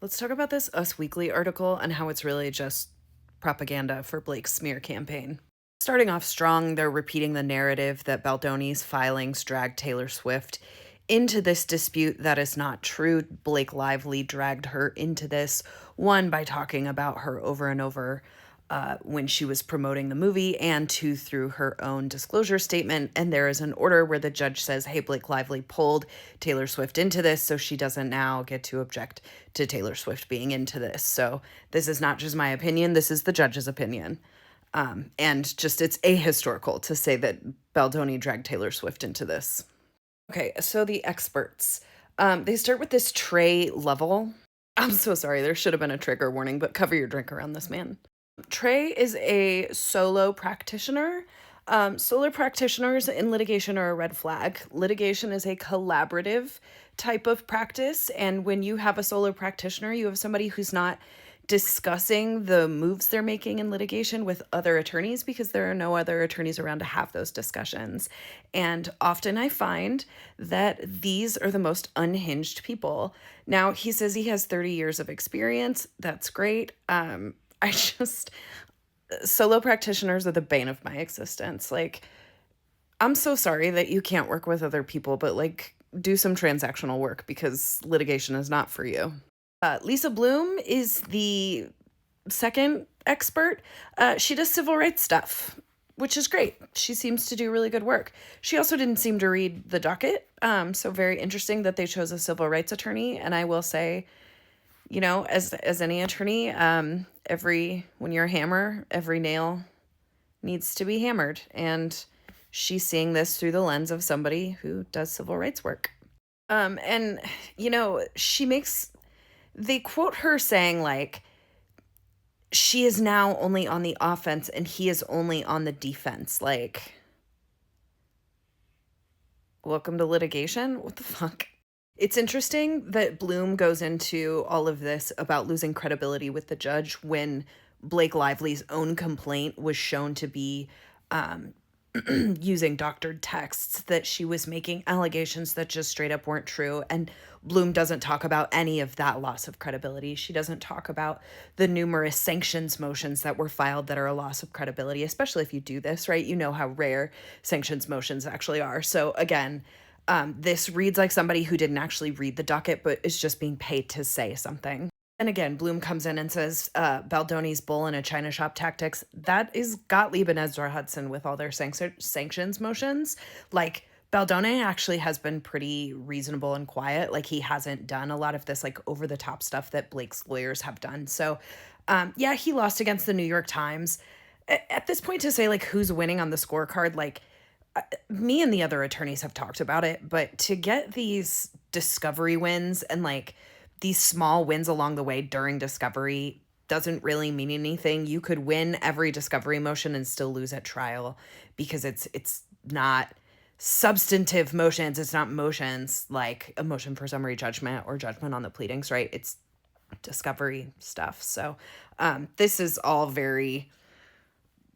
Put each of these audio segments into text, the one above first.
Let's talk about this Us Weekly article and how it's really just propaganda for Blake's smear campaign. Starting off strong, they're repeating the narrative that Baldoni's filings dragged Taylor Swift into this dispute. That is not true. Blake Lively dragged her into this, one, by talking about her over and over when she was promoting the movie, and two, through her own disclosure statement. And there is an order where the judge says, hey, Blake Lively pulled Taylor Swift into this, so she doesn't now get to object to Taylor Swift being into this. So this is not just my opinion, this is the judge's opinion. And just it's ahistorical to say that Baldoni dragged Taylor Swift into this. Okay, so the experts. They start with this Trey Level. I'm so sorry, there should have been a trigger warning, but cover your drink around this man. Trey is a solo practitioner. Solo practitioners in litigation are a red flag. Litigation is a collaborative type of practice. And when you have a solo practitioner, you have somebody who's not discussing the moves they're making in litigation with other attorneys because there are no other attorneys around to have those discussions. And often I find that these are the most unhinged people. Now, he says he has 30 years of experience. That's great. I just, solo practitioners are the bane of my existence. Like, I'm so sorry that you can't work with other people, but like, do some transactional work because litigation is not for you. Lisa Bloom is the second expert. She does civil rights stuff, which is great. She seems to do really good work. She also didn't seem to read the docket. So very interesting that they chose a civil rights attorney. And I will say, you know, as any attorney, when you're a hammer, every nail needs to be hammered. And she's seeing this through the lens of somebody who does civil rights work. And, you know, they quote her saying, like, she is now only on the offense and he is only on the defense. Like, welcome to litigation? What the fuck? It's interesting that Bloom goes into all of this about losing credibility with the judge when Blake Lively's own complaint was shown to be using doctored texts, that she was making allegations that just straight up weren't true. And Bloom doesn't talk about any of that loss of credibility. She doesn't talk about the numerous sanctions motions that were filed that are a loss of credibility, especially if you do this, right? You know how rare sanctions motions actually are. So again, this reads like somebody who didn't actually read the docket, but is just being paid to say something. And again, Bloom comes in and says, Baldoni's bull in a China shop tactics. That is Gottlieb and Ezra Hudson with all their sanctions motions. Like, Baldoni actually has been pretty reasonable and quiet. Like, he hasn't done a lot of this, like, over-the-top stuff that Blake's lawyers have done. So, yeah, he lost against the New York Times. At this point, to say, like, who's winning on the scorecard, like, me and the other attorneys have talked about it, but to get these discovery wins and, like, these small wins along the way during discovery doesn't really mean anything. You could win every discovery motion and still lose at trial because it's not substantive motions. It's not motions like a motion for summary judgment or judgment on the pleadings, right? It's discovery stuff. So this is all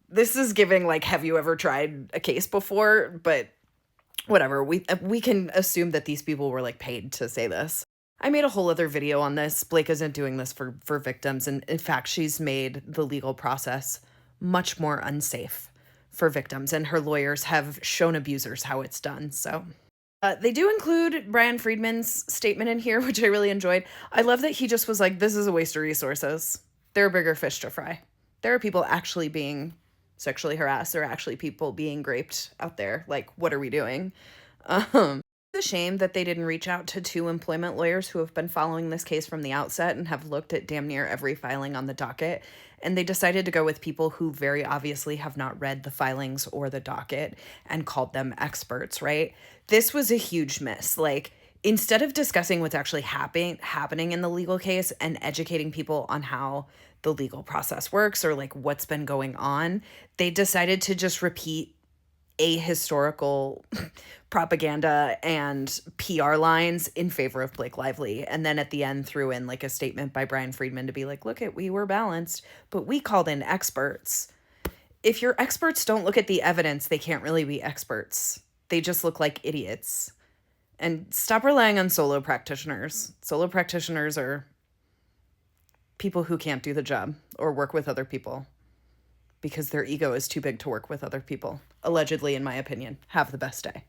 this is giving, like, have you ever tried a case before? But whatever, we can assume that these people were, like, paid to say this. I made a whole other video on this. Blake isn't doing this for victims. And in fact, she's made the legal process much more unsafe for victims. And her lawyers have shown abusers how it's done. So they do include Brian Friedman's statement in here, which I really enjoyed. I love that he just was like, this is a waste of resources. There are bigger fish to fry. There are people actually being sexually harassed. There are actually people being raped out there. Like, what are we doing? It's a shame that they didn't reach out to two employment lawyers who have been following this case from the outset and have looked at damn near every filing on the docket. And they decided to go with people who very obviously have not read the filings or the docket and called them experts, right? This was a huge miss. Like, instead of discussing what's actually happening in the legal case and educating people on how the legal process works or, like, what's been going on, they decided to just repeat ahistorical propaganda and PR lines in favor of Blake Lively. And then at the end threw in, like, a statement by Brian Friedman to be like, look, we were balanced, but we called in experts. If your experts don't look at the evidence, they can't really be experts. They just look like idiots. And stop relying on solo practitioners. Solo practitioners are people who can't do the job or work with other people because their ego is too big to work with other people. Allegedly, in my opinion. Have the best day.